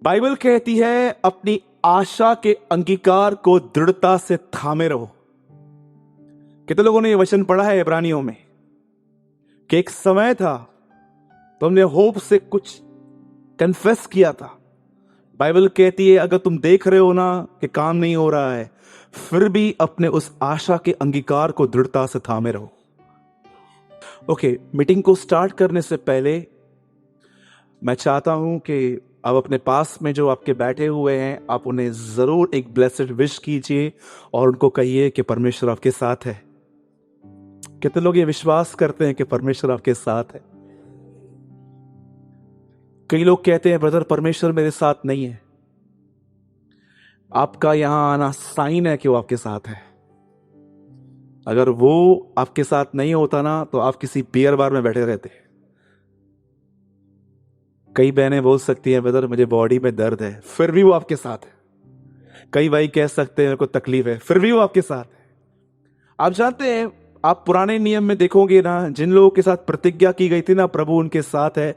Bible कहती है अपनी आशा के अंगीकार को दृढ़ता से थामे रहो। कितने लोगों ने यह वचन पढ़ा है इब्रानियों में कि एक समय था तुमने होप से कुछ कन्फेस किया था। बाइबल कहती है अगर तुम देख रहे हो ना कि काम नहीं हो रहा है, फिर भी अपने उस आशा के अंगीकार को दृढ़ता से थामे रहो। ओके, मीटिंग को स्टार्ट करने से पहले मैं चाहता हूं कि आप अपने पास में जो आपके बैठे हुए हैं, आप उन्हें जरूर एक ब्लेस्ड विश कीजिए और उनको कहिए कि परमेश्वर आपके साथ है। कितने लोग ये विश्वास करते हैं कि परमेश्वर आपके साथ है? कई लोग कहते हैं ब्रदर परमेश्वर मेरे साथ नहीं है। आपका यहां आना साइन है कि वो आपके साथ है। अगर वो आपके साथ नहीं होता ना तो आप किसी बियर बार में बैठे रहते। कई बहनें बोल सकती हैं ब्रदर मुझे बॉडी में दर्द है, फिर भी वो आपके साथ है। कई भाई कह सकते हैं मेरे को तकलीफ है, फिर भी वो आपके साथ है। आप जानते हैं, आप पुराने नियम में देखोगे ना, जिन लोगों के साथ प्रतिज्ञा की गई थी ना प्रभु उनके साथ है,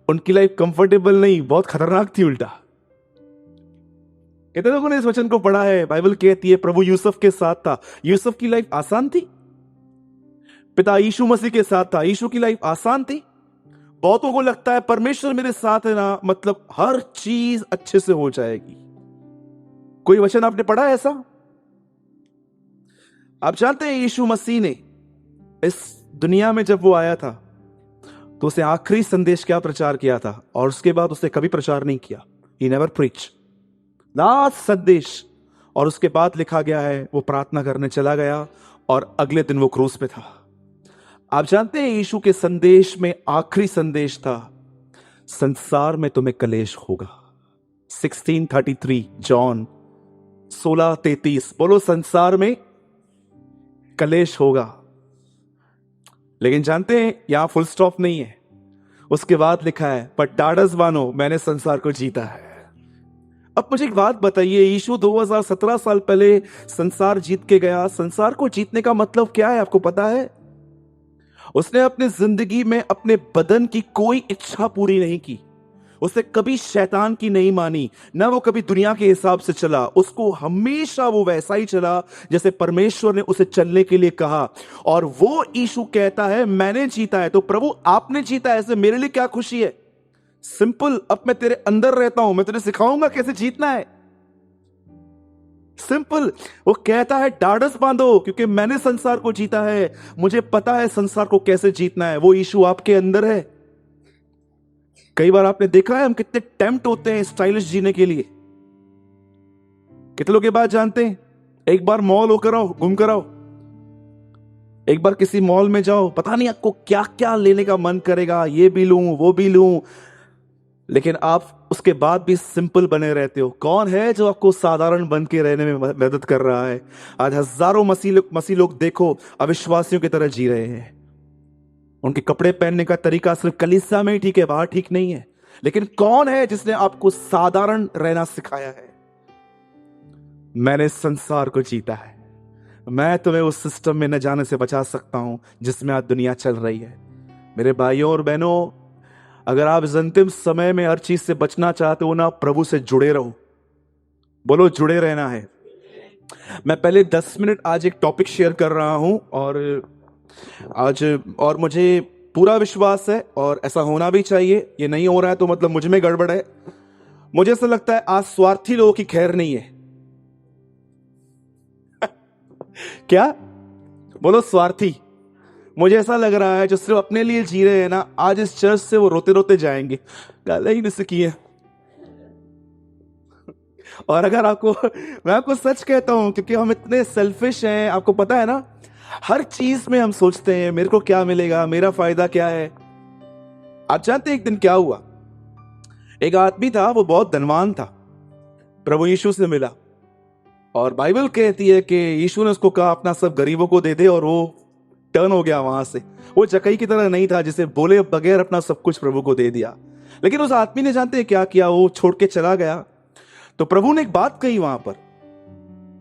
उनकी लाइफ कंफर्टेबल नहीं, बहुत खतरनाक थी उल्टा। कितने लोगों ने इस वचन को पढ़ा है? बाइबल कहती है प्रभु यूसुफ के साथ था, यूसुफ की लाइफ आसान थी। पिता यीशु मसीह के साथ था, यीशु की लाइफ आसान थी। बहुतों को लगता है परमेश्वर मेरे साथ है ना मतलब हर चीज अच्छे से हो जाएगी। कोई वचन आपने पढ़ा है ऐसा? आप जानते हैं यीशु मसीह ने इस दुनिया में जब वो आया था तो उसे आखिरी संदेश क्या प्रचार किया था, और उसके बाद उसे कभी प्रचार नहीं किया। He never preached, लास्ट संदेश। और उसके बाद लिखा गया है वो प्रार्थना करने चला गया और अगले दिन वो क्रूस पे था। आप जानते हैं यीशु के संदेश में आखिरी संदेश था, संसार में तुम्हें कलेश होगा। 16:33 जॉन 16:33, बोलो संसार में कलेश होगा। लेकिन जानते हैं यहां फुल स्टॉप नहीं है, उसके बाद लिखा है पर ढाढ़स बांधो मैंने संसार को जीता है। अब मुझे एक बात बताइए, यीशु 2017 साल पहले संसार जीत के गया। संसार को जीतने का मतलब क्या है आपको पता है? उसने अपनी जिंदगी में अपने बदन की कोई इच्छा पूरी नहीं की। उसने कभी शैतान की नहीं मानी, ना वो कभी दुनिया के हिसाब से चला। उसको हमेशा वो वैसा ही चला जैसे परमेश्वर ने उसे चलने के लिए कहा। और वो यीशु कहता है मैंने जीता है। तो प्रभु आपने जीता है, ऐसे मेरे लिए क्या खुशी है? सिंपल, अब मैं तेरे अंदर रहता हूं, मैं तुझे सिखाऊंगा कैसे जीतना है। सिंपल। वो कहता है ढाढ़स बांधो क्योंकि मैंने संसार को जीता है, मुझे पता है संसार को कैसे जीतना है। वो यीशु आपके अंदर है। कई बार आपने देखा है हम कितने टेम्प्ट होते हैं स्टाइलिश जीने के लिए। कितने लोग ये बात जानते हैं? एक बार मॉल होकर आओ, घूम कर आओ, एक बार किसी मॉल में जाओ, पता नहीं आपको क्या क्या लेने का मन करेगा, ये भी लूं वो भी लूं, लेकिन आप उसके बाद भी सिंपल बने रहते हो। कौन है जो आपको साधारण बन के रहने में मदद कर रहा है? आज हजारों मसीह लोग देखो अविश्वासियों की तरह जी रहे हैं। उनके कपड़े पहनने का तरीका सिर्फ कलीसिया में ही ठीक है, बाहर ठीक नहीं है। लेकिन कौन है जिसने आपको साधारण रहना सिखाया है? मैंने संसार को जीता है। मैं तुम्हें उस सिस्टम में न जाने से बचा सकता हूं जिसमें आज दुनिया चल रही है। मेरे भाइयों और बहनों, अगर आप इस अंतिम समय में हर चीज से बचना चाहते हो ना, प्रभु से जुड़े रहो। बोलो जुड़े रहना है। मैं पहले 10 मिनट आज एक टॉपिक शेयर कर रहा हूं और मुझे पूरा विश्वास है और ऐसा होना भी चाहिए। ये नहीं हो रहा है तो मतलब मुझ में गड़बड़ है। मुझे ऐसा लगता है आज स्वार्थी लोगों की खैर नहीं है। क्या बोलो? स्वार्थी। मुझे ऐसा लग रहा है जो सिर्फ अपने लिए जी रहे हैं ना, आज इस चर्च से वो रोते रोते जाएंगे, गाली ही नहीं की है। और अगर मैं आपको सच कहता हूं क्योंकि हम इतने सेल्फिश हैं, आपको पता है ना, हर चीज में हम सोचते हैं मेरे को क्या मिलेगा, मेरा फायदा क्या है। आप जानते हैं एक दिन क्या हुआ? एक आदमी था, वो बहुत धनवान था, प्रभु यीशु से मिला और बाइबल कहती है कि यीशु ने उसको कहा अपना सब गरीबों को दे दे, और वो टर्न हो गया वहां से। वो जकई की तरह नहीं था जिसे बोले बगैर अपना सब कुछ प्रभु को दे दिया। लेकिन उस आदमी ने जानते हैं क्या किया? वो छोड़ के चला गया। तो प्रभु ने एक बात कही वहां पर,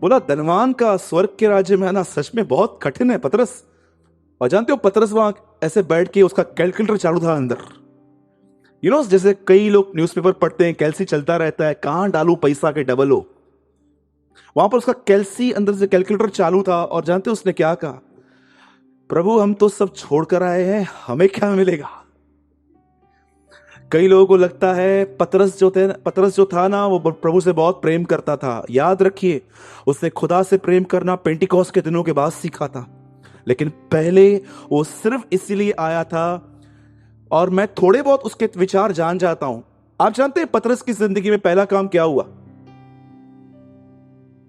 बोला धनवान का स्वर्ग के राज्य में आना सच में बहुत कठिन है पतरस। और जानते हो पतरस वहां ऐसे बैठ के उसका कैलकुलेटर चालू था अंदर, जैसे कई लोग न्यूज़पेपर पढ़ते हैं, कैल्सी चलता रहता है, कहां डालू पैसा के डबल हो। वहां पर उसका कैल्सी अंदर से कैलकुलेटर चालू था, और जानते उसने क्या कहा? प्रभु हम तो सब छोड़कर आए हैं, हमें क्या मिलेगा? कई लोगों को लगता है पतरस जो था ना, वो प्रभु से बहुत प्रेम करता था। याद रखिए, उसने खुदा से प्रेम करना पेंटिकॉस्ट के दिनों के बाद सीखा था, लेकिन पहले वो सिर्फ इसीलिए आया था। और मैं थोड़े बहुत उसके विचार जान जाता हूं। आप जानते हैं पतरस की जिंदगी में पहला काम क्या हुआ?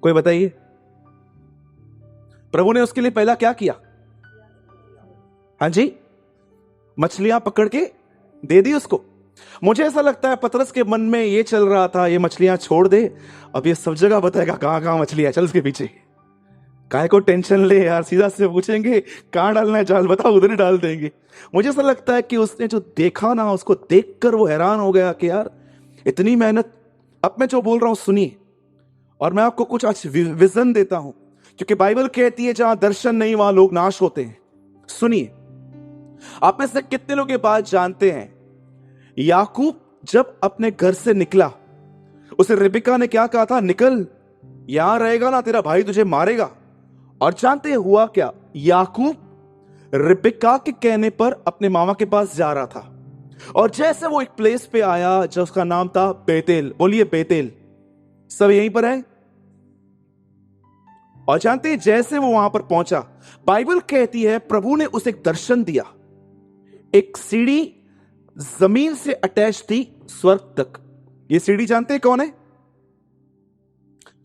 कोई बताइए। प्रभु ने उसके लिए पहला क्या किया? हाँ जी, मछलियां पकड़ के दे दी उसको। मुझे ऐसा लगता है पतरस के मन में ये चल रहा था, ये मछलियां छोड़ दे, अब ये सब जगह बताएगा कहां कहां मछलियां, चल उसके पीछे। काहे को टेंशन ले यार, सीधा से पूछेंगे कहां डालना है जाल, बताओ, उधर ही डाल देंगे। मुझे ऐसा लगता है कि उसने जो देखा ना, उसको देखकर वो हैरान हो गया कि यार इतनी मेहनत। अब मैं जो बोल रहा हूं सुनिए, और मैं आपको कुछ आज विजन देता हूं, क्योंकि बाइबल कहती है जहां दर्शन नहीं वहां लोग नाश होते हैं। सुनिए, आप में से कितने लोग ये बात जानते हैं? याकूब जब अपने घर से निकला, उसे रिबिका ने क्या कहा था? निकल, यहां रहेगा ना तेरा भाई तुझे मारेगा। और जानते हुआ क्या? याकूब रिबिका के कहने पर अपने मामा के पास जा रहा था, और जैसे वो एक प्लेस पे आया जो उसका नाम था बेतेल। बोलिए बेतेल। सब यहीं पर है। और जानते हैं जैसे वो वहां पर पहुंचा, बाइबल कहती है प्रभु ने उसे एक दर्शन दिया। एक सीढ़ी जमीन से अटैच थी स्वर्ग तक। ये सीढ़ी जानते हैं कौन है?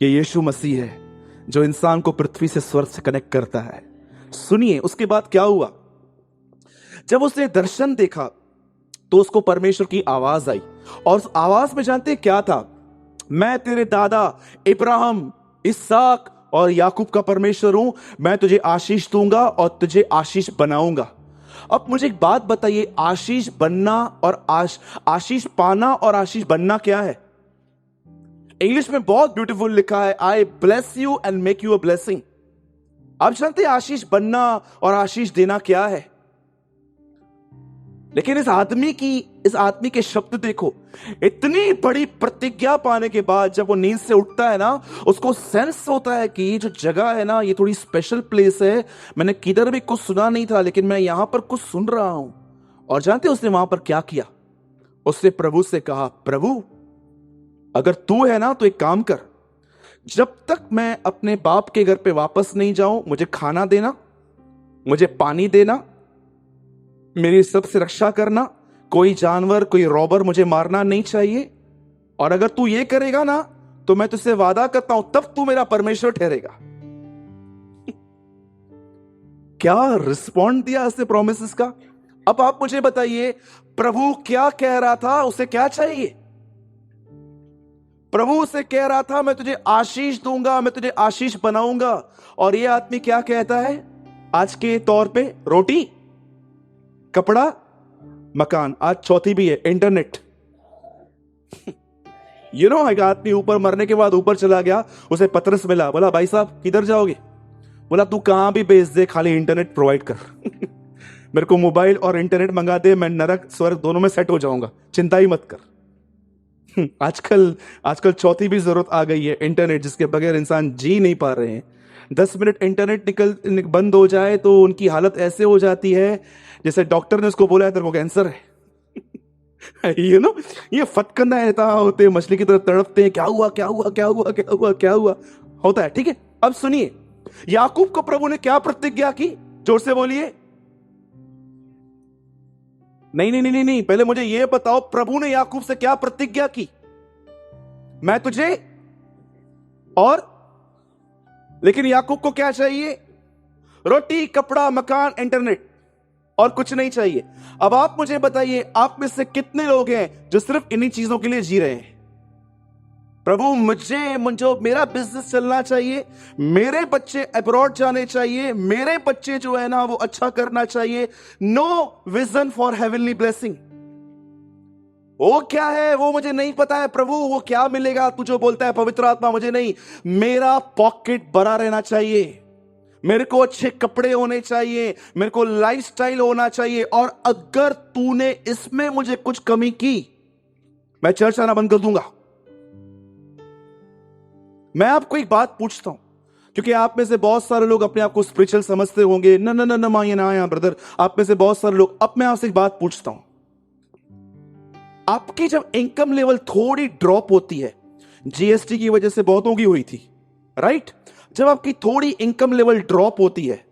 ये यीशु मसीह है, जो इंसान को पृथ्वी से स्वर्ग से कनेक्ट करता है। सुनिए, उसके बाद क्या हुआ? जब उसने दर्शन देखा तो उसको परमेश्वर की आवाज आई, और उस आवाज में जानते हैं क्या था? मैं तेरे दादा इब्राहिम, इसहाक और याकूब का परमेश्वर हूं। मैं तुझे आशीष दूंगा और तुझे आशीष बनाऊंगा। अब मुझे एक बात बताइए, आशीष बनना और आशीष पाना और आशीष बनना क्या है? इंग्लिश में बहुत ब्यूटीफुल लिखा है, आई bless you and make you a blessing. आप जानते हैं आशीष बनना और आशीष देना क्या है? लेकिन इस आदमी के शब्द देखो। इतनी बड़ी प्रतिज्ञा पाने के बाद जब वो नींद से उठता है ना, उसको सेंस होता है कि ये जो जगह है ना, ये थोड़ी स्पेशल प्लेस है। मैंने किधर भी कुछ सुना नहीं था, लेकिन मैं यहां पर कुछ सुन रहा हूं। और जानते हैं उसने वहां पर क्या किया? उसने प्रभु से कहा, प्रभु अगर तू है ना तो एक काम कर, जब तक मैं अपने बाप के घर पे वापस नहीं जाऊं, मुझे खाना देना, मुझे पानी देना, मेरी सबसे रक्षा करना, कोई जानवर कोई रॉबर मुझे मारना नहीं चाहिए। और अगर तू ये करेगा ना तो मैं तुझसे वादा करता हूं तब तू मेरा परमेश्वर ठहरेगा। क्या रिस्पॉन्ड दिया उसने प्रोमिसेस का। अब आप मुझे बताइए, प्रभु क्या कह रहा था? उसे क्या चाहिए? प्रभु उसे कह रहा था मैं तुझे आशीष दूंगा, मैं तुझे आशीष बनाऊंगा। और ये आदमी क्या कहता है आज के तौर पे? रोटी, कपड़ा, मकान, आज चौथी भी है, इंटरनेट। एक आदमी ऊपर मरने के बाद ऊपर चला गया, उसे पतरस मिला, बोला भाई साहब किधर जाओगे? बोला तू कहां भी भेज दे, खाली इंटरनेट प्रोवाइड कर। मेरे को मोबाइल और इंटरनेट मंगा दे, मैं नरक स्वर्ग दोनों में सेट हो जाऊंगा, चिंता ही मत कर। आजकल चौथी भी जरूरत आ गई है, इंटरनेट, जिसके बगैर इंसान जी नहीं पा रहे हैं। 10 मिनट इंटरनेट बंद हो जाए तो उनकी हालत ऐसे हो जाती है जैसे डॉक्टर ने उसको बोला है तेरे को कैंसर है। ये फटकना रहता होते, मछली की तरह तड़पते हैं, क्या हुआ क्या हुआ क्या हुआ क्या हुआ क्या हुआ होता है। ठीक है, अब सुनिए, याकूब को प्रभु ने क्या प्रतिज्ञा की? जोर से बोलिए। नहीं, पहले मुझे यह बताओ प्रभु ने याकूब से क्या प्रतिज्ञा की? मैं तुझे और, लेकिन याकूब को क्या चाहिए? रोटी, कपड़ा, मकान, इंटरनेट, और कुछ नहीं चाहिए। अब आप मुझे बताइए, आप में से कितने लोग हैं जो सिर्फ इन्हीं चीजों के लिए जी रहे हैं? प्रभु मुझे मेरा बिजनेस चलना चाहिए, मेरे बच्चे अब्रॉड जाने चाहिए, मेरे बच्चे जो है ना वो अच्छा करना चाहिए। No vision for heavenly blessing. वो क्या है वो मुझे नहीं पता है प्रभु, वो क्या मिलेगा? तू जो बोलता है पवित्र आत्मा, मुझे नहीं। मेरा पॉकेट भरा रहना चाहिए, मेरे को अच्छे कपड़े होने चाहिए, मेरे को लाइफस्टाइल होना चाहिए, और अगर तूने इसमें मुझे कुछ कमी की, मैं चर्च आना बंद कर दूंगा। मैं आपको एक बात पूछता हूं, क्योंकि आप में से बहुत सारे लोग अपने आप को स्पिरिचुअल समझते होंगे। ना ना ना ना मां, ये ना आया ब्रदर, आप में से बहुत सारे लोग। अब मैं आपसे एक बात पूछता हूं, आपकी जब इनकम लेवल थोड़ी ड्रॉप होती है, जीएसटी की वजह से बहुतों की हुई थी, राइट? जब आपकी थोड़ी इनकम लेवल ड्रॉप होती है,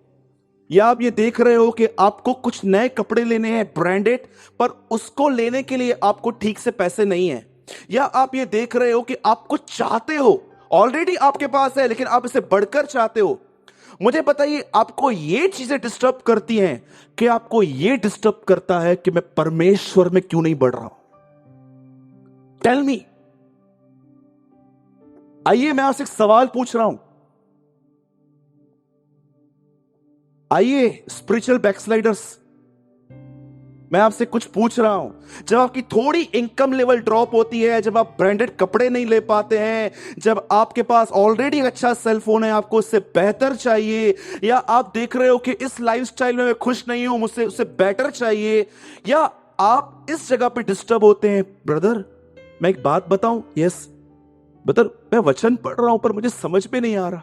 या आप ये देख रहे हो कि आपको कुछ नए कपड़े लेने हैं ब्रांडेड, पर उसको लेने के लिए आपको ठीक से पैसे नहीं है, या आप ये देख रहे हो कि आप कुछ चाहते हो, ऑलरेडी आपके पास है लेकिन आप इसे बढ़कर चाहते हो, मुझे बताइए, आपको ये चीजें डिस्टर्ब करती हैं कि आपको ये डिस्टर्ब करता है कि मैं परमेश्वर में क्यों नहीं बढ़ रहा हूं? Tell me. आइए, मैं आपसे एक सवाल पूछ रहा हूं। आइए स्पिरिचुअल बैकस्लाइडर्स, मैं आपसे कुछ पूछ रहा हूं। जब आपकी थोड़ी इनकम लेवल ड्रॉप होती है, जब आप ब्रांडेड कपड़े नहीं ले पाते हैं, जब आपके पास ऑलरेडी अच्छा सेलफोन है, आपको उससे बेहतर चाहिए, या आप देख रहे हो कि इस लाइफस्टाइल में मैं खुश नहीं हूं, मुझसे उससे बेटर चाहिए, या आप इस जगह पे डिस्टर्ब होते हैं, ब्रदर मैं एक बात बताऊं, यस ब्रदर, मैं वचन पढ़ रहा हूं पर मुझे समझ में नहीं आ रहा,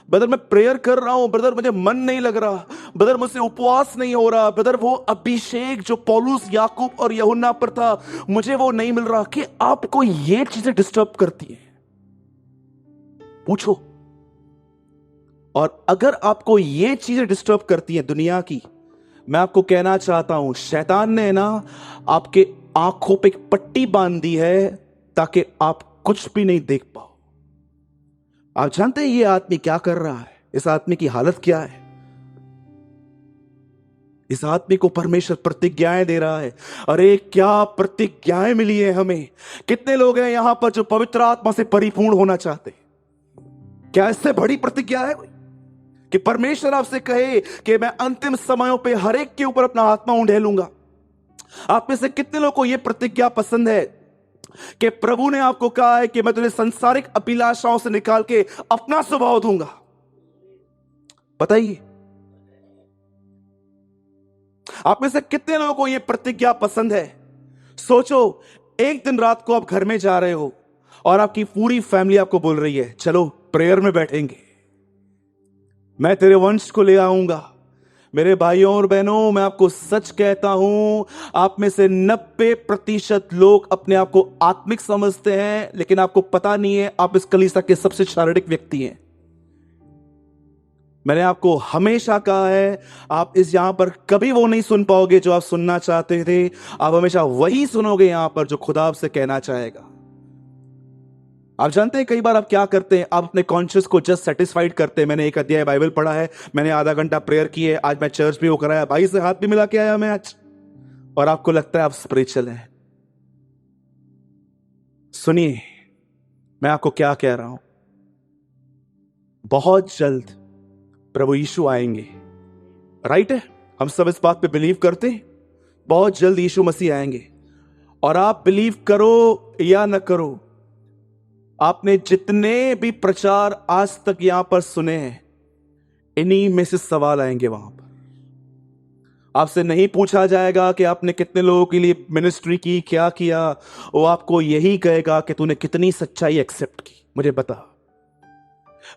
ब्रदर मैं प्रेयर कर रहा हूं, ब्रदर मुझे मन नहीं लग रहा, ब्रदर मुझसे उपवास नहीं हो रहा, ब्रदर वो अभिषेक जो पौलुस, याकूब और यूहन्ना पर था, मुझे वो नहीं मिल रहा। कि आपको ये चीजें डिस्टर्ब करती हैं? पूछो। और अगर आपको ये चीजें डिस्टर्ब करती हैं दुनिया की, मैं आपको कहना चाहता हूं, शैतान ने ना आपके आंखों पे एक पट्टी बांध दी है ताकि आप कुछ भी नहीं देख पाओ। आप जानते हैं ये आदमी क्या कर रहा है? इस आदमी की हालत क्या है? इस आदमी को परमेश्वर प्रतिज्ञाएं दे रहा है। अरे क्या प्रतिज्ञाएं मिली है हमें! कितने लोग हैं यहां पर जो पवित्र आत्मा से परिपूर्ण होना चाहते? क्या इससे बड़ी प्रतिज्ञा है कोई? कि परमेश्वर आपसे कहे कि मैं अंतिम समयों पे हर एक के ऊपर अपना आत्मा उंडेलूंगा। आप में से कितने लोगों को यह प्रतिज्ञा पसंद है कि प्रभु ने आपको कहा है कि मैं तुझे सांसारिक अभिलाषाओं से निकाल के अपना स्वभाव दूंगा? बताइए, आप में से कितने लोगों को यह प्रतिज्ञा पसंद है? सोचो, एक दिन रात को आप घर में जा रहे हो और आपकी पूरी फैमिली आपको बोल रही है, चलो प्रेयर में बैठेंगे, मैं तेरे वंश को ले आऊंगा। मेरे भाइयों और बहनों, मैं आपको सच कहता हूं, आप में से 90% लोग अपने आप को आत्मिक समझते हैं, लेकिन आपको पता नहीं है आप इस कलीसिया के सबसे शारीरिक व्यक्ति हैं। मैंने आपको हमेशा कहा है, आप इस यहां पर कभी वो नहीं सुन पाओगे जो आप सुनना चाहते थे, आप हमेशा वही सुनोगे यहां पर जो खुदा आपसे कहना चाहेगा। आप जानते हैं कई बार आप क्या करते हैं? आप अपने कॉन्शियस को जस्ट सेटिस्फाइड करते हैं। मैंने एक अध्याय बाइबल पढ़ा है, मैंने आधा घंटा प्रेयर की है, आज मैं चर्च भी होकर आया, भाई से हाथ भी मिला के आया मैं आज, और आपको लगता है आप स्पिरिचुअल हैं। सुनिए, मैं आपको क्या कह रहा हूं, बहुत जल्द प्रभु यीशु आएंगे, राइट है? हम सब इस बात पे बिलीव करते हैं, बहुत जल्द यीशु मसीह आएंगे। और आप बिलीव करो या न करो, आपने जितने भी प्रचार आज तक यहां पर सुने हैं, इन्हीं में से सवाल आएंगे वहां पर। आपसे नहीं पूछा जाएगा कि आपने कितने लोगों के लिए मिनिस्ट्री की, क्या किया, वो आपको यही कहेगा कि तूने कितनी सच्चाई एक्सेप्ट की। मुझे बता,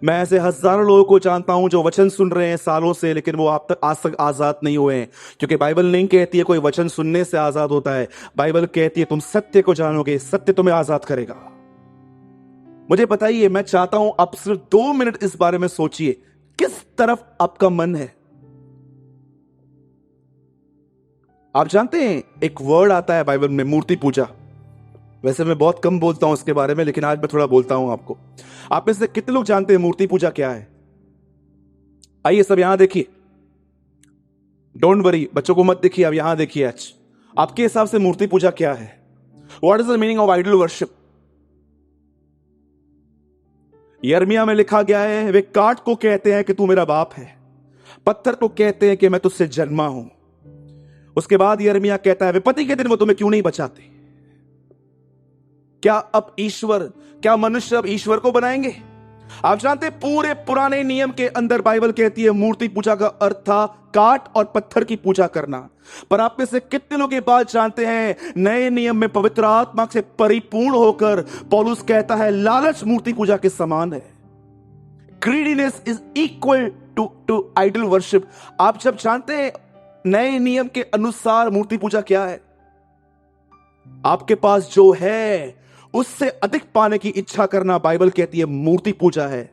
मैं ऐसे हजारों लोगों को जानता हूं जो वचन सुन रहे हैं सालों से, लेकिन वो आज तक आजाद नहीं हुए हैं, क्योंकि बाइबल नहीं कहती है कोई वचन सुनने से आजाद होता है। बाइबल कहती है तुम सत्य को जानोगे, सत्य तुम्हें आजाद करेगा। मुझे बताइए, मैं चाहता हूं आप सिर्फ 2 मिनट इस बारे में सोचिए, किस तरफ आपका मन है? आप जानते हैं एक वर्ड आता है बाइबल में, मूर्ति पूजा। वैसे मैं बहुत कम बोलता हूं इसके बारे में, लेकिन आज मैं थोड़ा बोलता हूं आपको। आप में से कितने लोग जानते हैं मूर्ति पूजा क्या है? आइए सब यहां देखिए, डोंट वरी, बच्चों को मत देखिए, अब यहां देखिए। आज आपके हिसाब से मूर्ति पूजा क्या है? What is the meaning of idol worship? यिर्मयाह में लिखा गया है, वे काठ को कहते हैं कि तू मेरा बाप है, पत्थर को कहते हैं कि मैं तुझसे जन्मा हूं। उसके बाद यिर्मयाह कहता है, वे पति के दिन वो तुम्हें क्यों नहीं बचाते? क्या अब ईश्वर, क्या मनुष्य अब ईश्वर को बनाएंगे? आप जानते हैं पूरे पुराने नियम के अंदर बाइबल कहती है मूर्ति पूजा का अर्थ था काठ और पत्थर की पूजा करना। पर आप में से कितने लोग ये बात जानते हैं नए नियम में पवित्र आत्मा से परिपूर्ण होकर पौलुस कहता है लालच मूर्ति पूजा के समान है। Greediness is equal to idol worship. आप जब जानते हैं नए नियम के अनुसार मूर्ति पूजा क्या है, आपके पास जो है उससे अधिक पाने की इच्छा करना बाइबल कहती है मूर्ति पूजा है।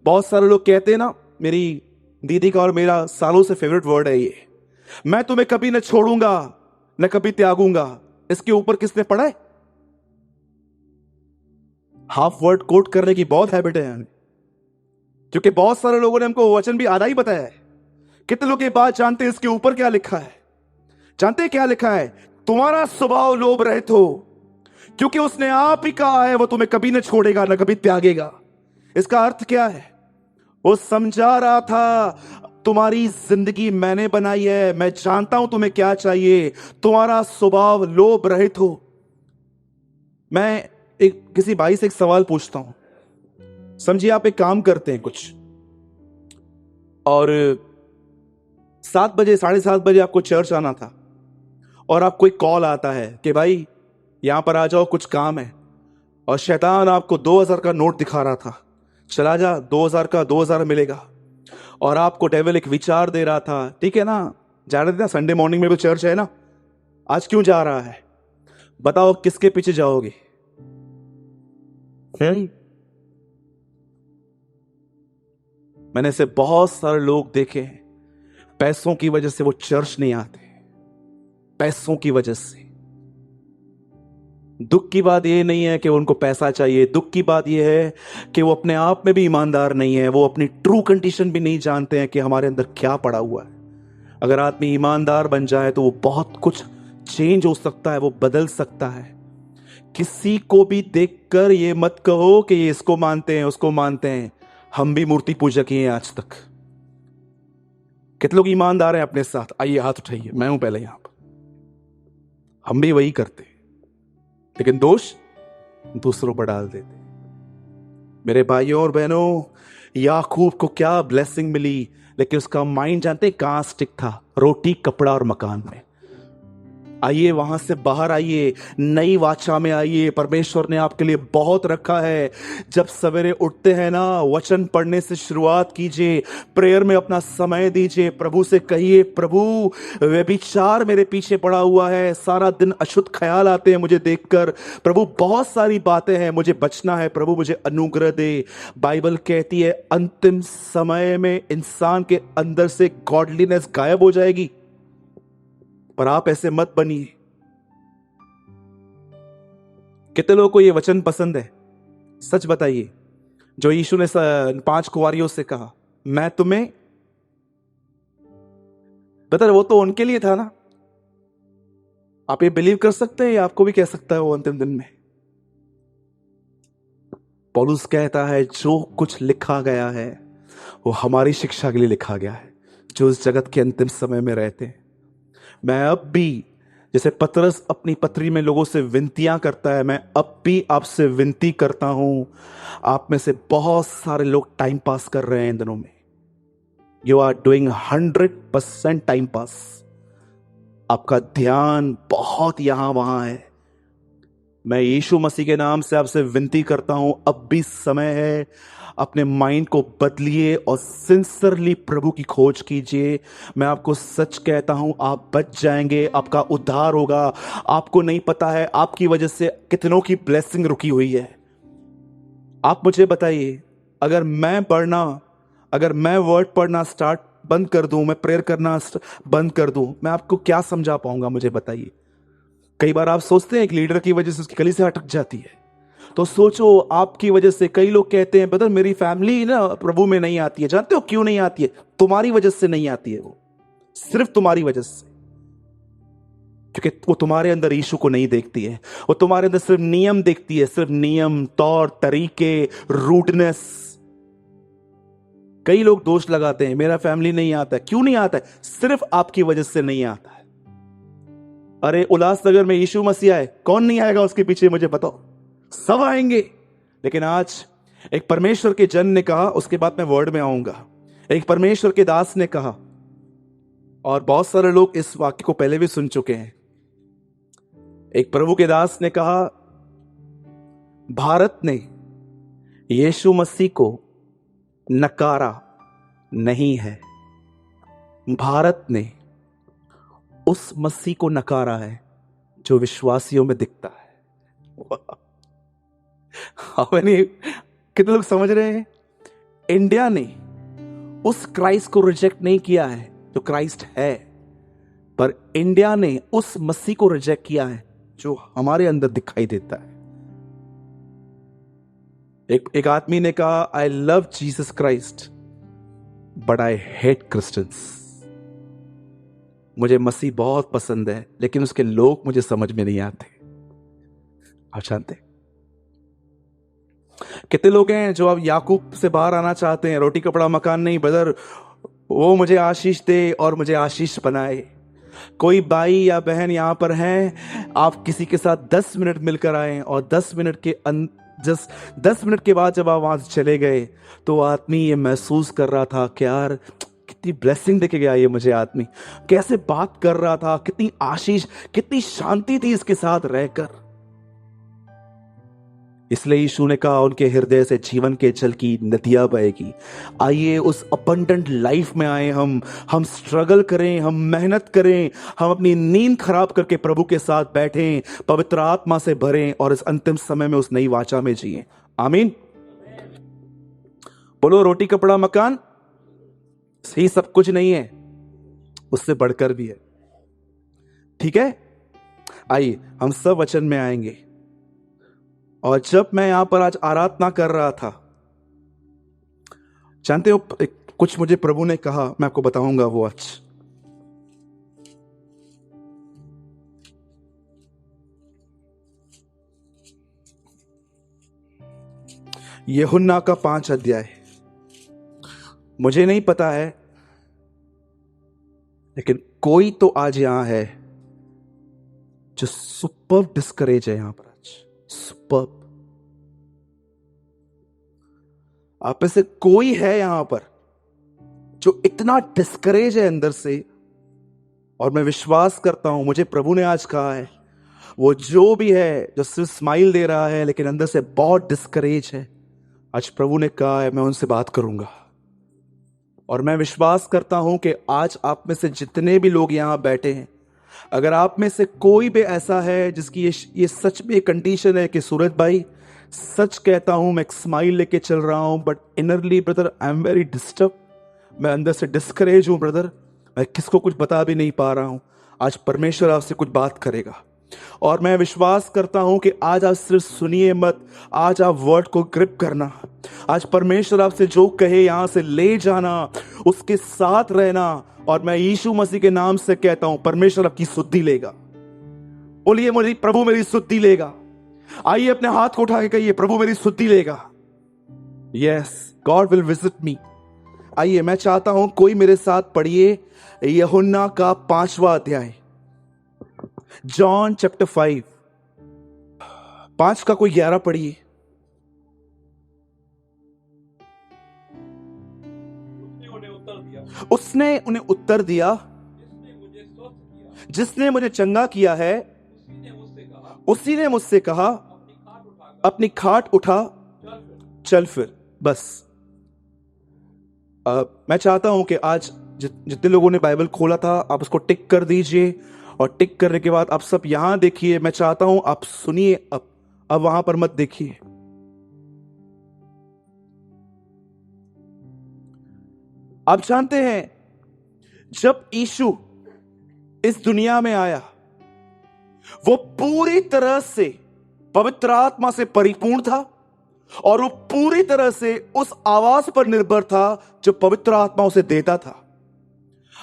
बहुत सारे लोग कहते हैं ना, मेरी दीदी का और मेरा सालों से फेवरेट वर्ड है ये, मैं तुम्हें कभी न छोड़ूंगा न कभी त्यागूंगा। इसके ऊपर किसने पढ़ा है? हाफ वर्ड कोट करने की बहुत हैबिट है क्योंकि बहुत सारे लोगों ने हमको वचन भी आधा ही बताया है। कितने लोग ये बात जानते हैं इसके ऊपर क्या लिखा है? जानते हैं क्या लिखा है? तुम्हारा स्वभाव लोभ रहित हो, क्योंकि उसने आप ही कहा है वो तुम्हें कभी न छोड़ेगा न कभी त्यागेगा। इसका अर्थ क्या है? वो समझा रहा था तुम्हारी जिंदगी मैंने बनाई है, मैं जानता हूं तुम्हें क्या चाहिए, तुम्हारा स्वभाव लोभ रहित हो। मैं किसी भाई से एक सवाल पूछता हूं। समझिए आप एक काम करते हैं कुछ और 7 बजे 7:30 बजे आपको चर्च आना था और आपको एक कॉल आता है कि भाई यहां पर आ जाओ कुछ काम है, और शैतान आपको 2000 का नोट दिखा रहा था, चला जा 2000 का 2000 मिलेगा। और आपको डेविल एक विचार दे रहा था, ठीक है ना, जा रहे थे ना, संडे मॉर्निंग में भी चर्च है ना, आज क्यों जा रहा है, बताओ किसके पीछे जाओगे? मैंने ऐसे बहुत सारे लोग देखे हैं, पैसों की वजह से वो चर्च नहीं आते, पैसों की वजह से। दुख की बात यह नहीं है कि उनको पैसा चाहिए, दुख की बात यह है कि वो अपने आप में भी ईमानदार नहीं है, वो अपनी ट्रू कंडीशन भी नहीं जानते हैं कि हमारे अंदर क्या पड़ा हुआ है। अगर आदमी ईमानदार बन जाए तो वो बहुत कुछ चेंज हो सकता है, वो बदल सकता है। किसी को भी देखकर ये मत कहो कि ये इसको मानते हैं उसको मानते हैं। हम भी मूर्ति पूजक ही हैं आज तक। कितने लोग ईमानदार हैं अपने साथ? आइए हाथ उठाइए, मैं हूं पहले यहां पर। हम भी वही करते, लेकिन दोष दूसरों पर डाल देते। मेरे भाइयों और बहनों, याकूब को क्या ब्लेसिंग मिली, लेकिन उसका माइंड जानते कहां स्टिक था? रोटी, कपड़ा और मकान में। आइए वहां से बाहर आइए, नई वाचा में आइए। परमेश्वर ने आपके लिए बहुत रखा है। जब सवेरे उठते हैं ना, वचन पढ़ने से शुरुआत कीजिए, प्रेयर में अपना समय दीजिए, प्रभु से कहिए, प्रभु व्यभिचार मेरे पीछे पड़ा हुआ है, सारा दिन अशुद्ध ख्याल आते हैं मुझे देखकर, प्रभु बहुत सारी बातें हैं, मुझे बचना है, प्रभु मुझे अनुग्रह दे। बाइबल कहती है अंतिम समय में इंसान के अंदर से गॉडलीनेस गायब हो जाएगी, पर आप ऐसे मत बनिए। कितने लोगों को ये वचन पसंद है? सच बताइए। जो यीशु ने 5 कुंवारियों से कहा, मैं तुम्हें, बता, वो तो उनके लिए था ना। आप ये बिलीव कर सकते हैं, आपको भी कह सकता है वो अंतिम दिन में। पौलुस कहता है जो कुछ लिखा गया है वो हमारी शिक्षा के लिए लिखा गया है, जो इस जगत के अंतिम समय में रहते हैं। मैं अब भी, जैसे पतरस अपनी पत्री में लोगों से विनतियां करता है, मैं अब भी आपसे विनती करता हूं। आप में से बहुत सारे लोग टाइम पास कर रहे हैं इन दिनों में। You are doing 100% time pass. आपका ध्यान बहुत यहां वहां है। मैं यीशु मसीह के नाम से आपसे विनती करता हूं, अब भी समय है, अपने माइंड को बदलिए और सिंसियरली प्रभु की खोज कीजिए। मैं आपको सच कहता हूं, आप बच जाएंगे, आपका उद्धार होगा। आपको नहीं पता है आपकी वजह से कितनों की ब्लेसिंग रुकी हुई है। आप मुझे बताइए, अगर मैं वर्ड पढ़ना स्टार्ट बंद कर दूं, मैं प्रेयर करना बंद कर दूं, मैं आपको क्या समझा पाऊंगा? मुझे बताइए। कई बार आप सोचते हैं एक लीडर की वजह से उसकी कलीसिया अटक जाती है, तो सोचो आपकी वजह से कई लोग कहते हैं ब्रदर मेरी फैमिली ना प्रभु में नहीं आती है। जानते हो क्यों नहीं आती है? तुम्हारी वजह से नहीं आती है, वो सिर्फ तुम्हारी वजह से, क्योंकि वो तुम्हारे अंदर यीशु को नहीं देखती है। वो तुम्हारे अंदर सिर्फ नियम देखती है, सिर्फ नियम, तौर तरीके, रूडनेस। कई लोग दोष लगाते हैं मेरा फैमिली नहीं आता है। क्यों नहीं आता है? सिर्फ आपकी वजह से नहीं आता है। अरे उल्लासनगर में यीशु मसीह आए, कौन नहीं आएगा उसके पीछे? मुझे बताओ, सब आएंगे। लेकिन आज एक परमेश्वर के जन ने कहा, उसके बाद मैं वर्ड में आऊंगा। एक परमेश्वर के दास ने कहा, और बहुत सारे लोग इस वाक्य को पहले भी सुन चुके हैं। एक प्रभु के दास ने कहा, भारत ने यीशु मसीह को नकारा नहीं है, भारत ने उस मसीह को नकारा है जो विश्वासियों में दिखता है। कितने लोग समझ रहे हैं? इंडिया ने उस क्राइस्ट को रिजेक्ट नहीं किया है जो क्राइस्ट है, पर इंडिया ने उस मसीह को रिजेक्ट किया है जो हमारे अंदर दिखाई देता है। एक आदमी ने कहा, I love Jesus Christ but I hate Christians. मुझे मसीह बहुत पसंद है, लेकिन उसके लोग मुझे समझ में नहीं आते। आप जानते कितने लोग हैं जो अब याकूब से बाहर आना चाहते हैं? रोटी कपड़ा मकान नहीं ब्रदर, वो मुझे आशीष दे और मुझे आशीष बनाए। कोई भाई या बहन यहां पर हैं, आप किसी के साथ 10 मिनट मिलकर आए और 10 मिनट के बाद जब आप वहां से चले गए तो आदमी ये महसूस कर रहा था कि यार कितनी ब्लेसिंग देके गया ये मुझे आदमी, कैसे बात कर रहा था, कितनी आशीष, कितनी शांति थी इसके साथ रहकर। इसलिए यीशु ने कहा, उनके हृदय से जीवन के जल की नदियां बहेगी। आइए उस अबंडेंट लाइफ में आए। हम स्ट्रगल करें, हम मेहनत करें, हम अपनी नींद खराब करके प्रभु के साथ बैठें, पवित्र आत्मा से भरें और इस अंतिम समय में उस नई वाचा में जिए। आमीन। बोलो, रोटी कपड़ा मकान सही सब कुछ नहीं है, उससे बढ़कर भी है। ठीक है, आइए हम सब वचन में आएंगे। और जब मैं यहां पर आज आराधना कर रहा था, जानते हो कुछ मुझे प्रभु ने कहा, मैं आपको बताऊंगा वो आज। यूहन्ना का 5 अध्याय, मुझे नहीं पता है लेकिन कोई तो आज यहां है जो सुपर डिस्करेज है। यहां पर आज सुपर, आप में से कोई है यहां पर जो इतना डिस्करेज है अंदर से, और मैं विश्वास करता हूं, मुझे प्रभु ने आज कहा है, वो जो भी है जो सिर्फ स्माइल दे रहा है लेकिन अंदर से बहुत डिस्करेज है, आज प्रभु ने कहा है मैं उनसे बात करूंगा। और मैं विश्वास करता हूं कि आज आप में से जितने भी लोग यहां बैठे हैं, अगर आप में से कोई भी ऐसा है जिसकी ये सच में कंडीशन है कि सूरज भाई सच कहता हूं, मैं एक स्माइल लेके चल रहा हूं but innerly brother I am very disturb, मैं अंदर से डिस्करेज हूं ब्रदर, मैं किसको कुछ बता भी नहीं पा रहा हूं, आज परमेश्वर आपसे कुछ बात करेगा। और मैं विश्वास करता हूं कि आज आप सिर्फ सुनिए मत, आज आप वर्ड को ग्रिप करना। आज परमेश्वर आपसे जो कहे यहां से ले जाना, उसके साथ रहना। और मैं यीशु मसीह के नाम से कहता हूं, परमेश्वर आपकी शुद्धि लेगा। बोलिए मुझे, प्रभु मेरी शुद्धि लेगा। आइए अपने हाथ को उठा के कहिए, प्रभु मेरी शुद्धि लेगा। Yes, God will visit me. आइए, मैं चाहता हूं कोई मेरे साथ पढ़िए यूहन्ना का 5वां अध्याय, जॉन चैप्टर 5। 5 का कोई 11 पढ़िए। उसने उन्हें उत्तर दिया, जिसने मुझे चंगा किया है उसी ने मुझसे कहा, अपनी खाट उठा चल फिर। बस मैं चाहता हूं कि आज जितने लोगों ने बाइबल खोला था आप उसको टिक कर दीजिए, और टिक करने के बाद आप सब यहां देखिए। मैं चाहता हूं आप सुनिए, अब वहां पर मत देखिए। आप जानते हैं, जब यीशु इस दुनिया में आया, वो पूरी तरह से पवित्र आत्मा से परिपूर्ण था, और वो पूरी तरह से उस आवाज पर निर्भर था जो पवित्र आत्मा उसे देता था।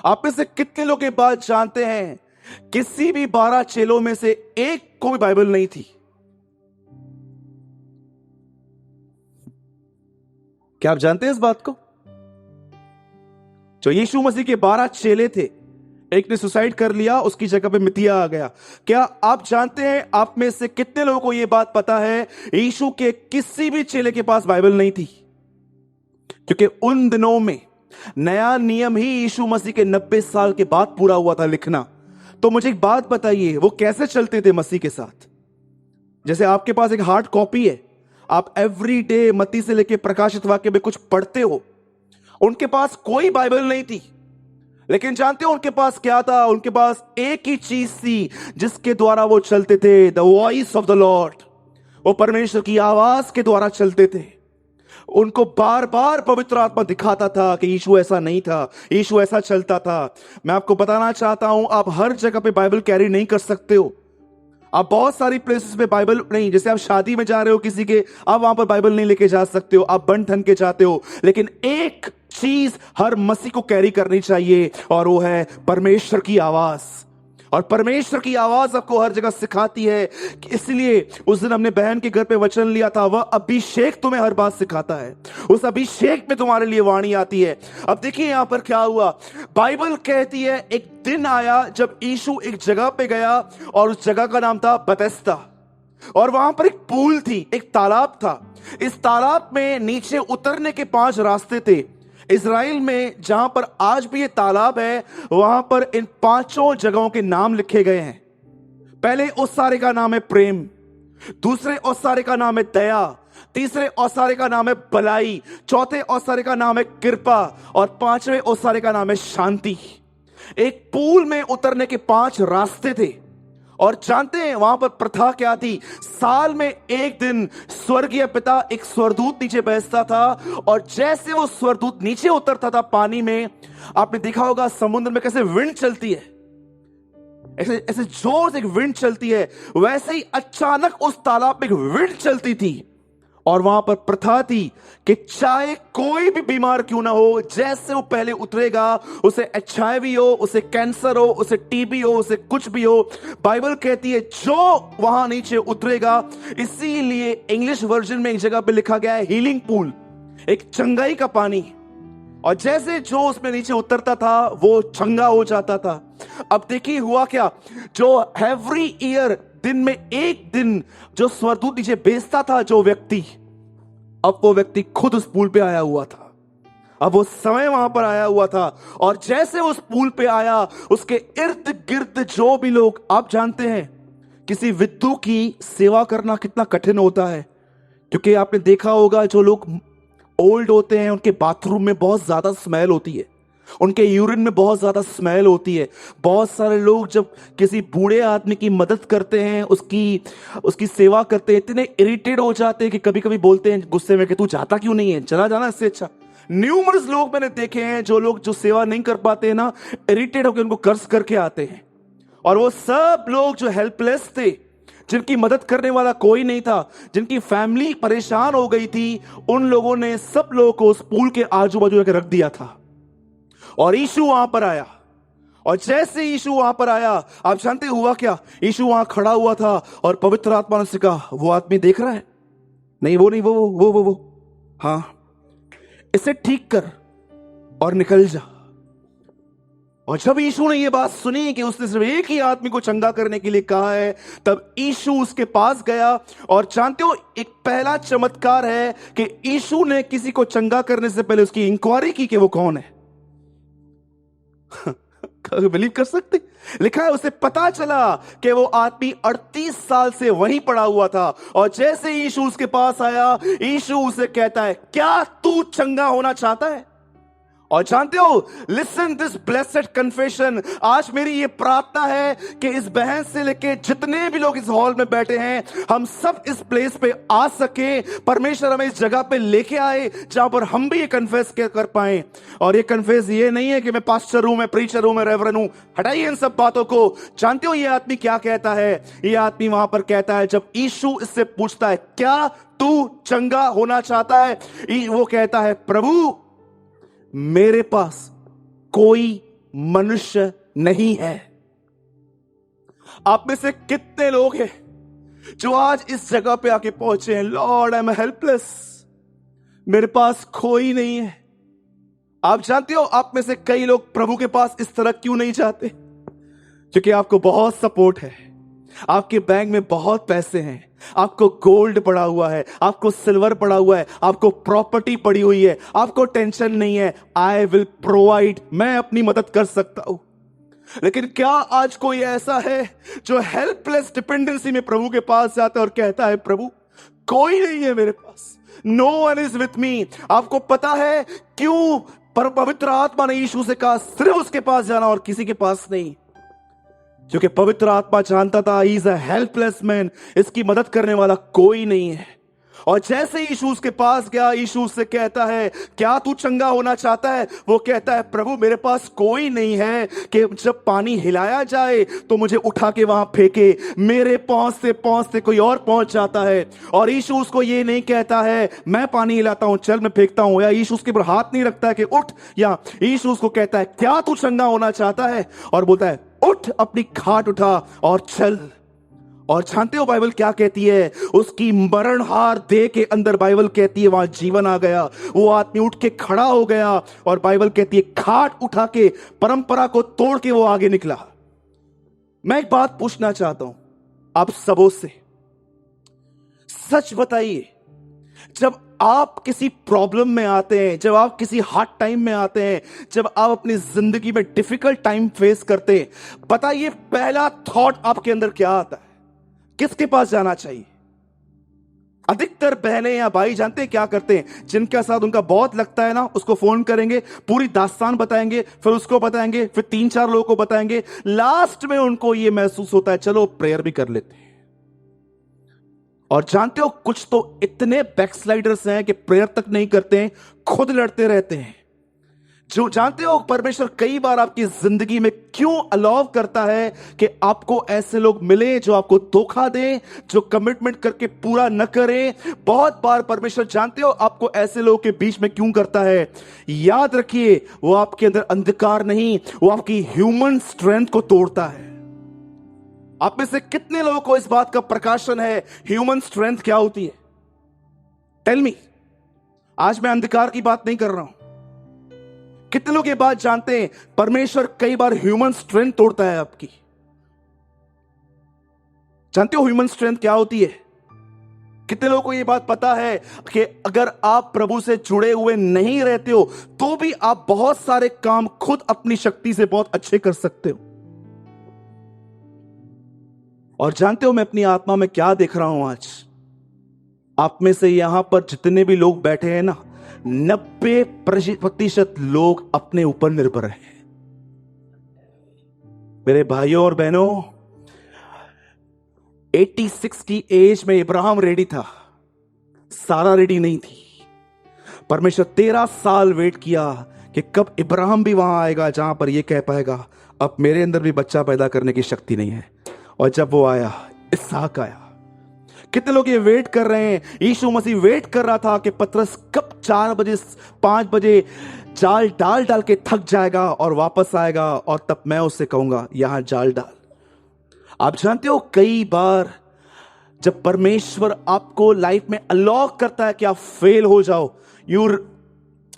आप में से कितने लोग ये बात जानते हैं, किसी भी 12 चेलों में से एक को भी बाइबल नहीं थी? क्या आप जानते हैं इस बात को? जो यीशु मसीह के 12 चेले थे, एक ने सुसाइड कर लिया, उसकी जगह पे मितिया आ गया। क्या आप जानते हैं, आप में से कितने लोगों को यह बात पता है, यीशु के किसी भी चेले के पास बाइबल नहीं थी? क्योंकि उन दिनों में नया नियम ही यीशु मसीह के 90 साल के बाद पूरा हुआ था लिखना। तो मुझे एक बात बताइए, वो कैसे चलते थे मसीह के साथ? जैसे आपके पास एक हार्ड कॉपी है, आप एवरी डे मत्ती से लेके प्रकाशित वाक्य में कुछ पढ़ते हो। उनके पास कोई बाइबल नहीं थी, लेकिन जानते हो उनके पास क्या था? उनके पास एक ही चीज थी जिसके द्वारा वो चलते थे, the voice of the Lord. वो परमेश्वर की आवाज के द्वारा चलते थे। उनको बार बार पवित्र आत्मा दिखाता था कि यीशु ऐसा नहीं था, यीशु ऐसा चलता था। मैं आपको बताना चाहता हूं, आप हर जगह पे बाइबल कैरी नहीं कर सकते हो। आप बहुत सारी प्लेसेस पे बाइबल नहीं, जैसे आप शादी में जा रहे हो किसी के, आप वहां पर बाइबल नहीं लेके जा सकते हो, आप बन ठन के जाते हो। लेकिन एक चीज हर मसीह को कैरी करनी चाहिए, और वो है परमेश्वर की आवाज। और परमेश्वर की आवाज आपको हर जगह सिखाती है। इसलिए उस दिन हमने बहन के घर पे वचन लिया था, वह अभिषेक तुम्हें हर बात सिखाता है। उस अभिषेक में तुम्हारे लिए वाणी आती है। अब देखिए यहां पर क्या हुआ। बाइबल कहती है एक दिन आया जब यीशु एक जगह पे गया, और उस जगह का नाम था बेथेस्दा। और वहां पर एक पूल थी, एक तालाब था। इस तालाब में नीचे उतरने के 5 रास्ते थे। इज़राइल में जहां पर आज भी ये तालाब है, वहां पर इन 5 जगहों के नाम लिखे गए हैं। पहले ओसारे का नाम है प्रेम, दूसरे ओसारे का नाम है दया, तीसरे ओसारे का नाम है भलाई, चौथे ओसारे का नाम है कृपा, और 5वें ओसारे का नाम है शांति। एक पूल में उतरने के 5 रास्ते थे। और जानते हैं वहां पर प्रथा क्या थी? साल में एक दिन स्वर्गीय पिता एक स्वरदूत नीचे बैठता था, और जैसे वो स्वरदूत नीचे उतरता था पानी में, आपने देखा होगा समुद्र में कैसे विंड चलती है, ऐसे ऐसे जोर से एक विंड चलती है, वैसे ही अचानक उस तालाब में एक विंड चलती थी। और वहां पर प्रथा थी कि चाहे कोई भी बीमार क्यों ना हो, जैसे वो पहले उतरेगा, उसे HIV हो, उसे कैंसर हो, उसे TB हो, उसे कुछ भी हो, बाइबल कहती है जो वहां नीचे उतरेगा। इसीलिए इंग्लिश वर्जन में एक जगह पे लिखा गया है हीलिंग पूल, एक चंगाई का पानी। और जैसे जो उसमें नीचे उतरता था वो चंगा हो जाता था। अब देखिए हुआ क्या, जो एवरी ईयर दिन में एक दिन जो स्वरदूत नीचे भेजता था जो व्यक्ति, अब वो व्यक्ति खुद उस पुल पे आया हुआ था। अब वो समय वहां पर आया हुआ था, और जैसे उस पुल पे आया, उसके इर्द गिर्द जो भी लोग, आप जानते हैं किसी विद्यु की सेवा करना कितना कठिन होता है, क्योंकि आपने देखा होगा जो लोग ओल्ड होते हैं उनके बाथरूम में बहुत ज्यादा स्मेल होती है, उनके यूरिन में बहुत ज्यादा स्मेल होती है। बहुत सारे लोग जब किसी बूढ़े आदमी की मदद करते हैं, उसकी सेवा करते हैं, इतने इरिटेट हो जाते हैं कि कभी कभी बोलते हैं गुस्से में कि तू जाता क्यों नहीं है, चला जाना इससे अच्छा। न्यूमरस लोग मैंने देखे हैं जो लोग जो सेवा नहीं कर पाते हैं ना, इरिटेट होकर उनको कर्ज करके आते हैं। और वो सब लोग जो हेल्पलेस थे, जिनकी मदद करने वाला कोई नहीं था, जिनकी फैमिली परेशान हो गई थी, उन लोगों ने सब लोगों को उस पुल के आजू बाजू रख दिया था। और यीशु वहां पर आया, और जैसे यीशु वहां पर आया, आप जानते हुआ क्या? यीशु वहां खड़ा हुआ था, और पवित्र आत्मा ने कहा, वो आदमी देख रहा है? नहीं, वो नहीं, वो हाँ, इसे ठीक कर और निकल जा। और जब यीशु ने ये बात सुनी कि उसने सिर्फ एक ही आदमी को चंगा करने के लिए कहा है, तब यीशु उसके पास गया। और जानते हो एक पहला चमत्कार है कि यीशु ने किसी को चंगा करने से पहले उसकी इंक्वायरी की कि वो कौन है। बिलीव कर सकते? लिखा है उसे पता चला कि वो आदमी 38 साल से वहीं पड़ा हुआ था। और जैसे यीशु उसके पास आया, यीशु उसे कहता है, क्या तू चंगा होना चाहता है? और जानते हो, लिसन दिस ब्लेसेड कन्फेशन, आज मेरी ये प्रार्थना है कि इस बहन से लेके जितने भी लोग इस हॉल में बैठे हैं, हम सब इस प्लेस पे आ सके। परमेश्वर हमें इस जगह पे लेके आए जहां पर हम भी ये कन्फेस कर पाए। और ये कन्फेस ये नहीं है कि मैं पास्टर हूं, मैं प्रीचर हूं, मैं रेवरन हूं, हटाइए इन सब बातों को। जानते हो ये आदमी क्या कहता है? ये आदमी वहां पर कहता है, जब यीशु इससे पूछता है क्या तू चंगा होना चाहता है, वो कहता है, प्रभु मेरे पास कोई मनुष्य नहीं है। आप में से कितने लोग हैं जो आज इस जगह पे आके पहुंचे हैं, लॉर्ड आई एम हेल्पलेस, मेरे पास कोई नहीं है। आप जानते हो आप में से कई लोग प्रभु के पास इस तरह क्यों नहीं जाते? क्योंकि आपको बहुत सपोर्ट है, आपके बैंक में बहुत पैसे हैं, आपको गोल्ड पड़ा हुआ है, आपको सिल्वर पड़ा हुआ है, आपको प्रॉपर्टी पड़ी हुई है, आपको टेंशन नहीं है। आई विल प्रोवाइड, मैं अपनी मदद कर सकता हूं। लेकिन क्या आज कोई ऐसा है जो हेल्पलेस डिपेंडेंसी में प्रभु के पास जाता है और कहता है प्रभु कोई नहीं है मेरे पास, no one is with me. आपको पता है क्यों पर पवित्र आत्मा ने यीशु से कहा सिर्फ उसके पास जाना और किसी के पास नहीं? क्योंकि पवित्र आत्मा जानता था he is a helpless man, इसकी मदद करने वाला कोई नहीं है। और जैसे यीशु उसके पास गया, यीशु उससे कहता है क्या तू चंगा होना चाहता है? वो कहता है प्रभु मेरे पास कोई नहीं है कि जब पानी हिलाया जाए तो मुझे उठा के वहां फेंके, मेरे पहुंचते पहुंचते कोई और पहुंच जाता है। और यीशु उसको ये नहीं कहता है मैं पानी हिलाता हूं चल मैं फेंकता हूं, या यीशु उसके ऊपर हाथ नहीं रखता है कि उठ, या यीशु उसको कहता है क्या तू चंगा होना चाहता है? और बोलता है उठ अपनी खाट उठा और चल। और जानते हो बाइबल क्या कहती है? उसकी मरणहार देह के अंदर बाइबल कहती है वहां जीवन आ गया, वो आदमी उठ के खड़ा हो गया। और बाइबल कहती है खाट उठा के परंपरा को तोड़ के वो आगे निकला। मैं एक बात पूछना चाहता हूं आप सबों से, सच बताइए जब आप किसी प्रॉब्लम में आते हैं, जब आप किसी हार्ड टाइम में आते हैं, जब आप अपनी जिंदगी में डिफिकल्ट टाइम फेस करते हैं, बताइए पहला थॉट आपके अंदर क्या आता है? किसके पास जाना चाहिए? अधिकतर बहनें या भाई जानते हैं क्या करते हैं? जिनके साथ उनका बहुत लगता है ना, उसको फोन करेंगे, पूरी दास्तान बताएंगे, फिर उसको बताएंगे, फिर 3-4 लोगों को बताएंगे, लास्ट में उनको यह महसूस होता है चलो प्रेयर भी कर लेते हैं। और जानते हो कुछ तो इतने बैकस्लाइडर्स हैं कि प्रेयर तक नहीं करते हैं, खुद लड़ते रहते हैं। जो जानते हो परमेश्वर कई बार आपकी जिंदगी में क्यों अलाउ करता है कि आपको ऐसे लोग मिले जो आपको धोखा दें, जो कमिटमेंट करके पूरा न करें? बहुत बार परमेश्वर जानते हो आपको ऐसे लोगों के बीच में क्यों करता है? याद रखिए वो आपके अंदर अंधकार नहीं, वो आपकी ह्यूमन स्ट्रेंथ को तोड़ता है। आप में से कितने लोगों को इस बात का प्रकाशन है ह्यूमन स्ट्रेंथ क्या होती है? Tell me. आज मैं अंधकार की बात नहीं कर रहा हूं। कितने लोग ये बात जानते हैं परमेश्वर कई बार ह्यूमन स्ट्रेंथ तोड़ता है आपकी? जानते हो ह्यूमन स्ट्रेंथ क्या होती है? कितने लोगों को यह बात पता है कि अगर आप प्रभु से जुड़े हुए नहीं रहते हो तो भी आप बहुत सारे काम खुद अपनी शक्ति से बहुत अच्छे कर सकते हो? और जानते हो मैं अपनी आत्मा में क्या देख रहा हूं आज? आप में से यहां पर जितने भी लोग बैठे हैं ना, 90% लोग अपने ऊपर निर्भर हैं। मेरे भाइयों और बहनों, 86 की एज में इब्राहिम रेडी था, सारा रेडी नहीं थी। परमेश्वर 13 साल वेट किया कि कब इब्राहिम भी वहां आएगा जहां पर यह कह पाएगा अब मेरे अंदर भी बच्चा पैदा करने की शक्ति नहीं है। और जब वो आया, इसहाक आया। कितने लोग ये वेट कर रहे हैं? यीशु मसीह वेट कर रहा था कि पतरस कब 4 बजे 5 बजे जाल डाल डाल के थक जाएगा और वापस आएगा, और तब मैं उससे कहूंगा यहां जाल डाल। आप जानते हो कई बार जब परमेश्वर आपको लाइफ में अलाउ करता है कि आप फेल हो जाओ,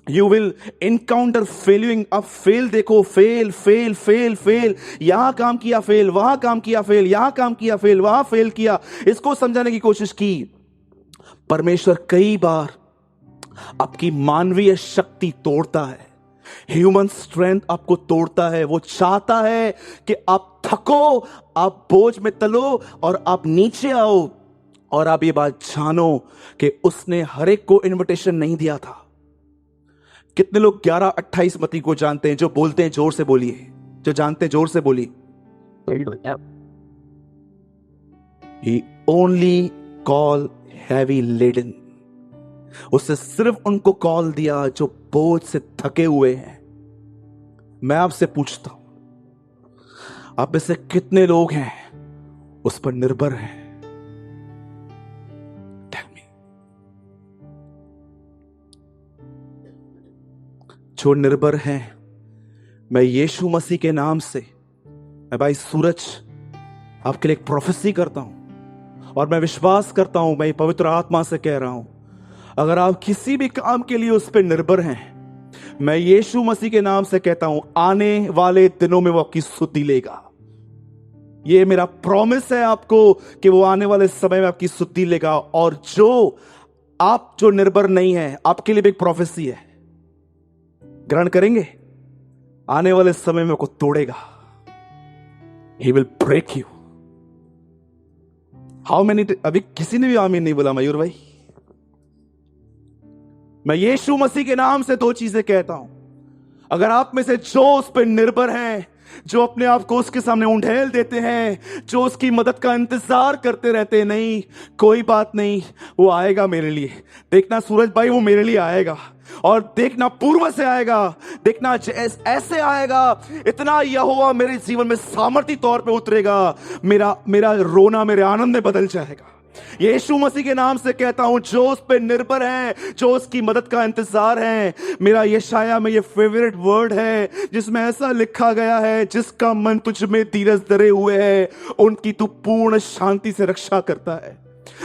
यू विल एनकाउंटर फेलिंग। अब फेल देखो, फेल फेल फेल फेल, यहां काम किया फेल, वहां काम किया फेल, यहां काम किया फेल, वहां फेल किया। इसको समझाने की कोशिश की। परमेश्वर कई बार आपकी मानवीय शक्ति तोड़ता है, ह्यूमन स्ट्रेंथ आपको तोड़ता है। वो चाहता है कि आप थको, आप बोझ में तलो और आप नीचे आओ। और आप ये बात जानो कि उसने हर एक को इनविटेशन नहीं दिया था। कितने लोग 11:28 मत्ती को जानते हैं? जो बोलते हैं जोर से बोलिए, जो जानते हैं जोर से बोलिए। He only call heavy laden। उसने सिर्फ उनको कॉल दिया जो बोझ से थके हुए हैं। मैं आपसे पूछता हूं, आप में से कितने लोग हैं उस पर निर्भर हैं? Tell me। जो निर्भर हैं, मैं यीशु मसीह के नाम से, मैं भाई सूरज आपके लिए एक प्रोफेसी करता हूं और मैं विश्वास करता हूं, मैं पवित्र आत्मा से कह रहा हूं, अगर आप किसी भी काम के लिए उस पर निर्भर हैं, मैं यीशु मसीह के नाम से कहता हूं आने वाले दिनों में वो आपकी स्तुति लेगा। ये मेरा प्रॉमिस है आपको कि वो आने वाले समय में आपकी सुधि लेगा। और जो निर्भर नहीं है, आपके लिए भी एक प्रोफेसी है। ग्रहण करेंगे? आने वाले समय में को तोड़ेगा। He will break you. How many? अभी किसी ने भी आमीन नहीं बोला मयूर भाई। मैं यीशु मसीह के नाम से दो चीजें कहता हूं। अगर आप में से जो उस पर निर्भर हैं, जो अपने आप को उसके सामने उंडेल देते हैं, जो उसकी मदद का इंतजार करते रहते हैं, नहीं कोई बात नहीं, वो आएगा मेरे लिए। देखना सूरज भाई, वो मेरे लिए आएगा। और देखना पूर्व से आएगा, देखना ऐसे आएगा, इतना यहोवा मेरे जीवन में सामर्थ्य तौर पे उतरेगा, मेरा रोना मेरे आनंद में बदल जाएगा। यीशु मसीह के नाम से कहता हूं, जो उस पे निर्भर है, जो उसकी मदद का इंतजार है। मेरा यशाया में ये फेवरेट वर्ड है जिसमें ऐसा लिखा गया है, जिसका मन तुझ में धीरज धरे हुए है, उनकी तू पूर्ण शांति से रक्षा करता है।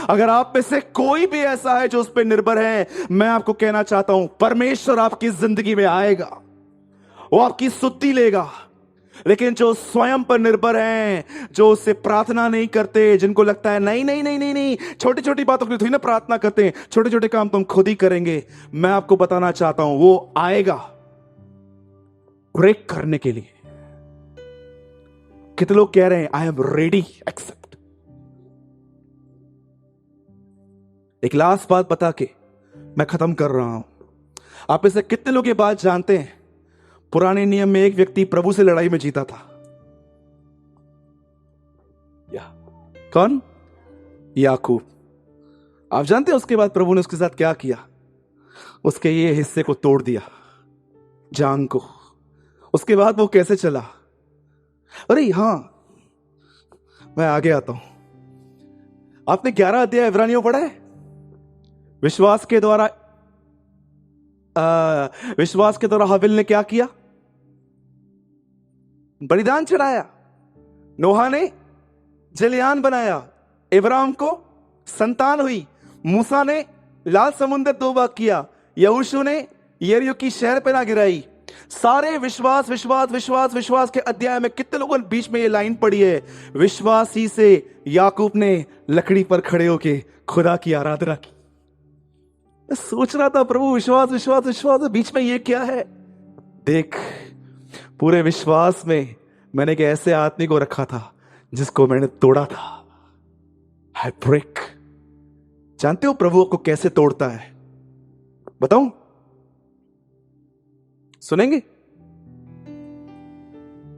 अगर आप में से कोई भी ऐसा है जो उस पे निर्भर है, मैं आपको कहना चाहता हूं, परमेश्वर आपकी जिंदगी में आएगा, वो आपकी सुधि लेगा। लेकिन जो स्वयं पर निर्भर हैं, जो उससे प्रार्थना नहीं करते, जिनको लगता है नहीं नहीं नहीं नहीं नहीं, छोटी छोटी बातों के लिए थोड़ी ना प्रार्थना करते हैं, छोटे छोटे काम तुम खुद ही करेंगे, मैं आपको बताना चाहता हूं, वो आएगा ब्रेक करने के लिए। कितने लोग कह रहे हैं आई एम रेडी एक्सेप्ट? एक लास्ट बात बता के मैं खत्म कर रहा हूं। आप इसे कितने लोग ये बात जानते हैं, पुराने नियम में एक व्यक्ति प्रभु से लड़ाई में जीता था। कौन? याकूब। आप जानते हैं उसके बाद प्रभु ने उसके साथ क्या किया? उसके ये हिस्से को तोड़ दिया, जांग को। उसके बाद वो कैसे चला? अरे हां, मैं आगे आता हूं। आपने 11 अध्याय इब्रानियों पढ़ा है? विश्वास के द्वारा हाबिल ने क्या किया? बलिदान चढ़ाया। नोहा ने जलयान बनाया, इब्राहिम को संतान हुई। मूसा ने लाल समुद्र 2 बार किया। यहोशू ने यरीहो की शहर पे ना गिराई। सारे विश्वास विश्वास विश्वास विश्वास के अध्याय में कितने लोगों ने बीच में ये लाइन पढ़ी है? विश्वास ही से याकूब ने लकड़ी पर खड़े होके खुदा की आराधना की। मैं सोच रहा था, प्रभु विश्वास विश्वास विश्वास, बीच में ये क्या है? देख, पूरे विश्वास में मैंने एक ऐसे आदमी को रखा था जिसको मैंने तोड़ा था। हाय ब्रेक। जानते हो प्रभु को कैसे तोड़ता है? बताऊं? सुनेंगे?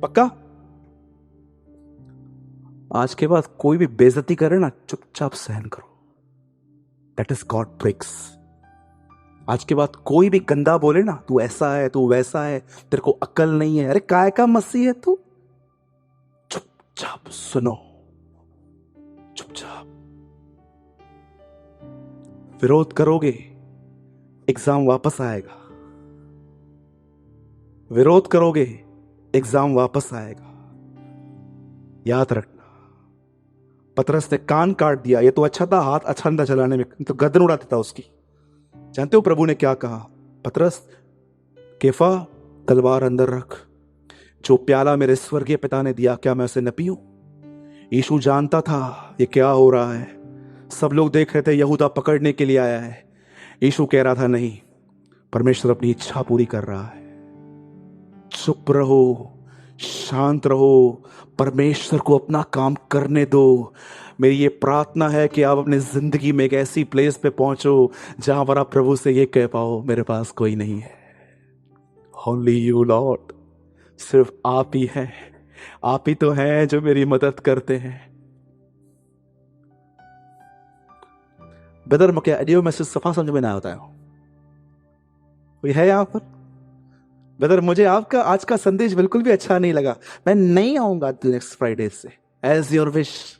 पक्का? आज के बाद कोई भी बेइज्जती करे ना, चुपचाप सहन करो। That is God breaks. आज के बाद कोई भी गंदा बोले ना, तू ऐसा है, तू वैसा है, तेरे को अक्ल नहीं है, अरे काय का मसीह है तू, चुपचाप सुनो, चुपचाप। विरोध करोगे, एग्जाम वापस आएगा। विरोध करोगे, एग्जाम वापस आएगा। याद रखना। पतरस ने कान काट दिया, ये तो अच्छा था, हाथ अच्छा था चलाने में, तो गर्दन उड़ा देता उसकी। जानते हो प्रभु ने क्या कहा? पतरस, केफा, तलवार अंदर रख। जो प्याला मेरे स्वर्गीय पिता ने दिया, क्या मैं उसे न पीऊं? यीशु जानता था ये क्या हो रहा है। सब लोग देख रहे थे यहूदा पकड़ने के लिए आया है। यीशु कह रहा था नहीं, परमेश्वर अपनी इच्छा पूरी कर रहा है। चुप रहो, शांत रहो, परमेश्वर को अपना काम करने दो। मेरी ये प्रार्थना है कि आप अपनी जिंदगी में एक ऐसी प्लेस पे पहुंचो जहां पर आप प्रभु से ये कह पाओ, मेरे पास कोई नहीं है, ओनली यू लॉर्ड। सिर्फ आप ही हैं, आप ही तो हैं जो मेरी मदद करते हैं। ब्रदर, क्या ऑडियो मैसेज सफा समझ में ना आता है? कोई है यहां पर? ब्रदर, मुझे आपका आज का संदेश बिल्कुल भी अच्छा नहीं लगा। मैं नहीं आऊंगा नेक्स्ट फ्राइडे से, एज योर विश।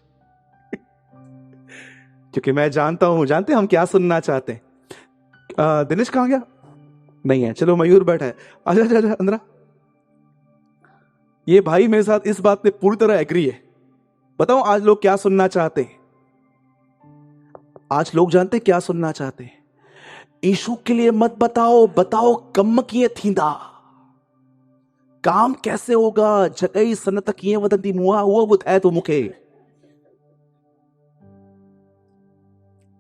क्योंकि मैं जानता हूं, जानते हम क्या सुनना चाहते हैं। दिनेश कहां गया? नहीं है, चलो मयूर बैठा है, आजा आजा अंदर। ये भाई मेरे साथ इस बात पे पूरी तरह एग्री है। बताओ आज लोग क्या सुनना चाहते हैं? आज लोग जानते क्या सुनना चाहते हैं? यीशु के लिए मत बताओ, बताओ कम किए थींदा। काम कैसे होगा? जगई सनतकीय वदंती मुआ हुआ बुत है तो मुखे।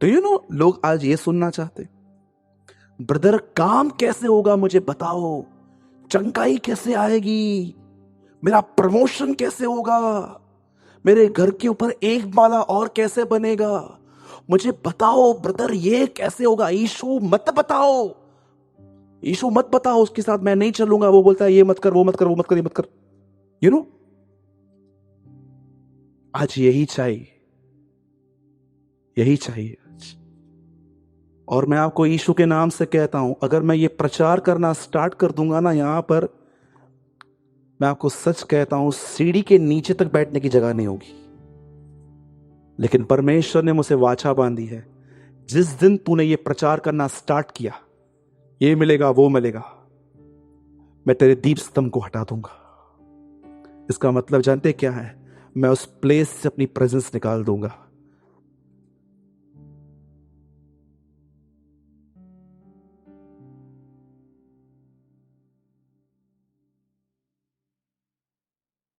तो लोग आज ये सुनना चाहते, ब्रदर काम कैसे होगा मुझे बताओ, चंगाई कैसे आएगी, मेरा प्रमोशन कैसे होगा, मेरे घर के ऊपर एक माला और कैसे बनेगा, मुझे बताओ ब्रदर ये कैसे होगा। यीशु मत बताओ, यीशु मत बताओ, उसके साथ मैं नहीं चलूंगा। वो बोलता है ये मत कर, वो मत कर, वो मत कर, ये मत कर। आज यही चाहिए, यही चाहिए आज। और मैं आपको यीशु के नाम से कहता हूं, अगर मैं ये प्रचार करना स्टार्ट कर दूंगा ना यहां पर, मैं आपको सच कहता हूं सीढ़ी के नीचे तक बैठने की जगह नहीं होगी। लेकिन परमेश्वर ने मुझसे वाचा बांधी है, जिस दिन तूने ये प्रचार करना स्टार्ट किया, ये मिलेगा वो मिलेगा, मैं तेरे दीप स्तंभ को हटा दूंगा। इसका मतलब जानते क्या है? मैं उस प्लेस से अपनी प्रेजेंस निकाल दूंगा।